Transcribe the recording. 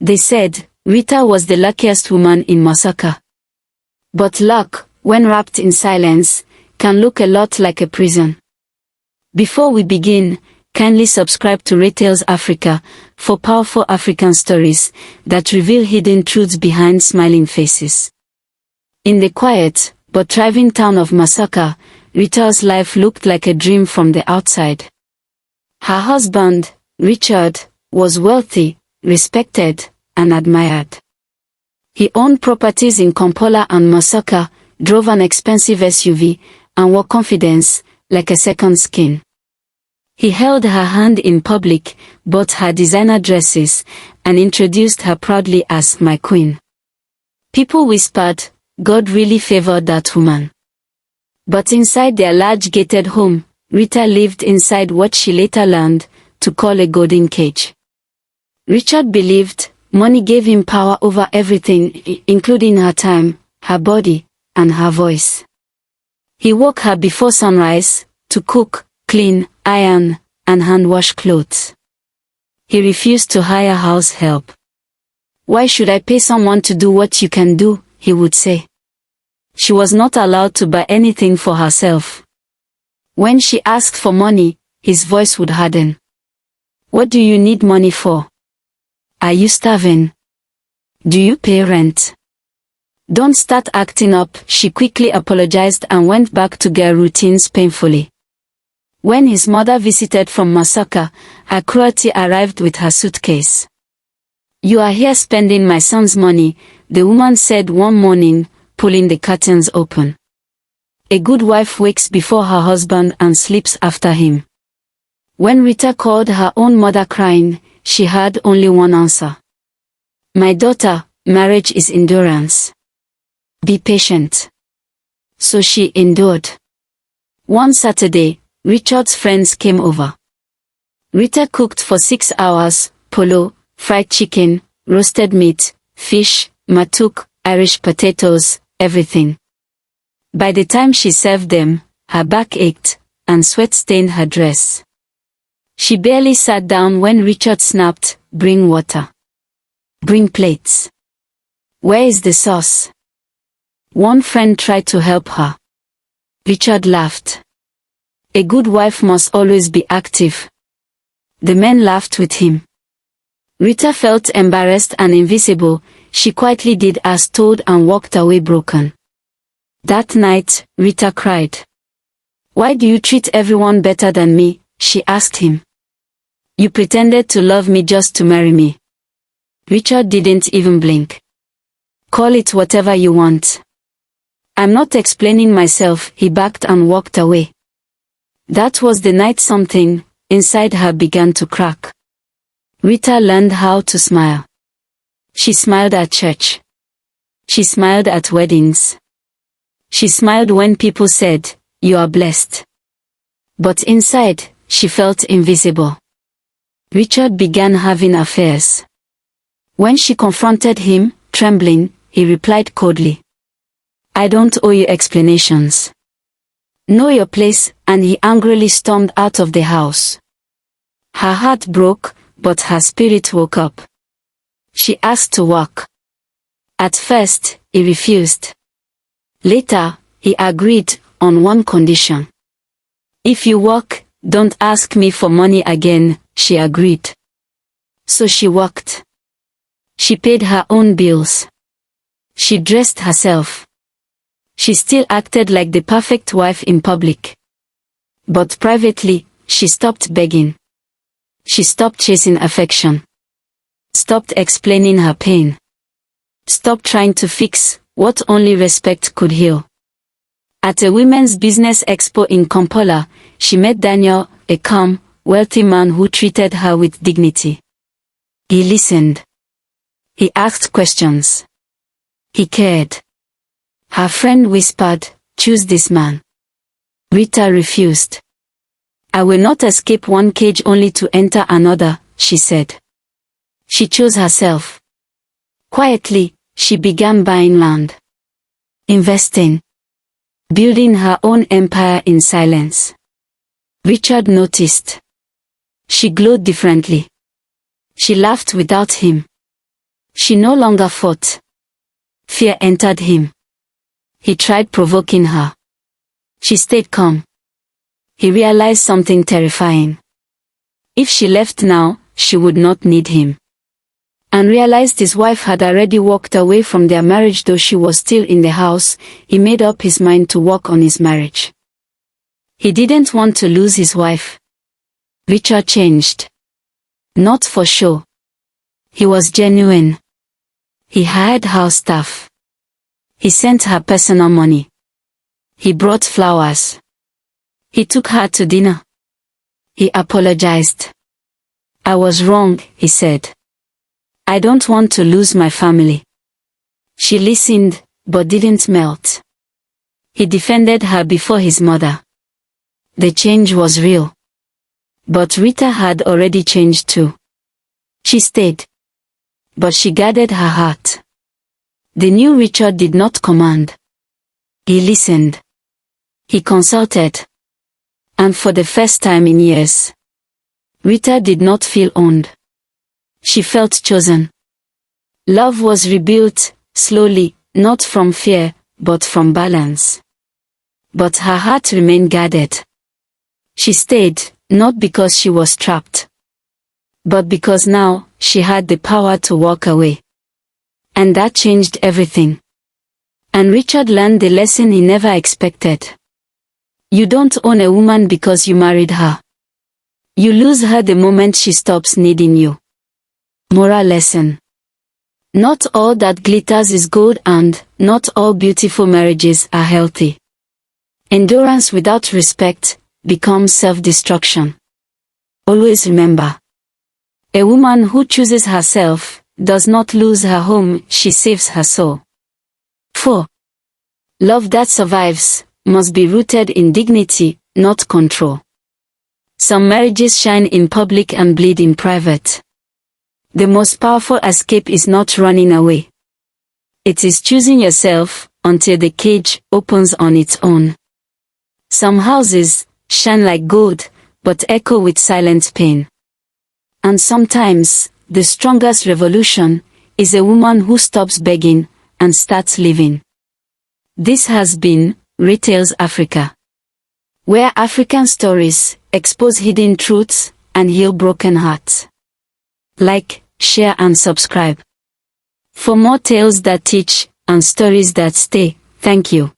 They said Ritah was the luckiest woman in Masaka. But luck, when wrapped in silence, can look a lot like a prison. Before we begin, kindly subscribe to Ritah's Africa for powerful African stories that reveal hidden truths behind smiling faces. In the quiet but thriving town of Masaka, Ritah's life looked like a dream from the outside. Her husband, Richard, was wealthy, respected, and admired. He owned properties in Kampala and Masaka, drove an expensive SUV, and wore confidence like a second skin. He held her hand in public, bought her designer dresses, and introduced her proudly as "my queen." People whispered, God really favored that woman. But inside their large gated home, Ritah lived inside what she later learned to call a golden cage. Richard believed money gave him power over everything, including her time, her body, and her voice. He woke her before sunrise to cook, clean, iron, and hand-wash clothes. He refused to hire house help. Why should I pay someone to do what you can do? He would say. She was not allowed to buy anything for herself. When she asked for money, his voice would harden. What do you need money for? Are you starving? Do you pay rent? Don't start acting up, she quickly apologized and went back to their routines painfully. When his mother visited from Masaka, her cruelty arrived with her suitcase. You are here spending my son's money, the woman said one morning, pulling the curtains open. A good wife wakes before her husband and sleeps after him. When Ritah called her own mother crying, she had only one answer. My daughter, marriage is endurance. Be patient. So she endured. One Saturday, Richard's friends came over. Ritah cooked for 6 hours, polo, fried chicken, roasted meat, fish, matuk, Irish potatoes, everything. By the time she served them, her back ached, and sweat stained her dress. She barely sat down when Richard snapped, Bring water. Bring plates. Where is the sauce? One friend tried to help her. Richard laughed. A good wife must always be active. The men laughed with him. Ritah felt embarrassed and invisible. She quietly did as told and walked away broken. That night, Ritah cried. Why do you treat everyone better than me? She asked him. You pretended to love me just to marry me. Richard didn't even blink. Call it whatever you want. I'm not explaining myself, he backed and walked away. That was the night something inside her began to crack. Ritah learned how to smile. She smiled at church. She smiled at weddings. She smiled when people said, You are blessed. But inside, she felt invisible. Richard began having affairs. When she confronted him, trembling, he replied coldly. I don't owe you explanations. Know your place, and he angrily stormed out of the house. Her heart broke, but her spirit woke up. She asked to walk. At first, he refused. Later, he agreed on one condition. If you walk, don't ask me for money again, she agreed. So she walked. She paid her own bills. She dressed herself. She still acted like the perfect wife in public. But privately, she stopped begging. She stopped chasing affection. Stopped explaining her pain. Stopped trying to fix what only respect could heal. At a women's business expo in Kampala, she met Daniel, a calm, wealthy man who treated her with dignity. He listened. He asked questions. He cared. Her friend whispered, Choose this man. Ritah refused. I will not escape one cage only to enter another, she said. She chose herself. Quietly, she began buying land. Investing. Building her own empire in silence. Richard noticed. She glowed differently. She laughed without him. She no longer fought. Fear entered him. He tried provoking her. She stayed calm. He realized something terrifying. If she left now, she would not need him. And realized his wife had already walked away from their marriage. Though she was still in the house, he made up his mind to work on his marriage. He didn't want to lose his wife. Richard changed. Not for show. He was genuine. He hired house staff. He sent her personal money. He brought flowers. He took her to dinner. He apologized. I was wrong, he said. I don't want to lose my family. She listened, but didn't melt. He defended her before his mother. The change was real. But Ritah had already changed too. She stayed. But she guarded her heart. The new Richard did not command. He listened. He consulted. And for the first time in years, Ritah did not feel owned. She felt chosen. Love was rebuilt, slowly, not from fear, but from balance. But her heart remained guarded. She stayed, not because she was trapped, but because now, she had the power to walk away. And that changed everything. And Richard learned the lesson he never expected. You don't own a woman because you married her. You lose her the moment she stops needing you. Moral lesson. Not all that glitters is gold, and not all beautiful marriages are healthy. Endurance without respect becomes self-destruction. Always remember. A woman who chooses herself does not lose her home, she saves her soul. 4. Love that survives must be rooted in dignity, not control. Some marriages shine in public and bleed in private. The most powerful escape is not running away. It is choosing yourself until the cage opens on its own. Some houses shine like gold, but echo with silent pain. And sometimes, the strongest revolution is a woman who stops begging and starts living. This has been Ritah's Africa, where African stories expose hidden truths and heal broken hearts. Like, share and subscribe. For more tales that teach and stories that stay, thank you.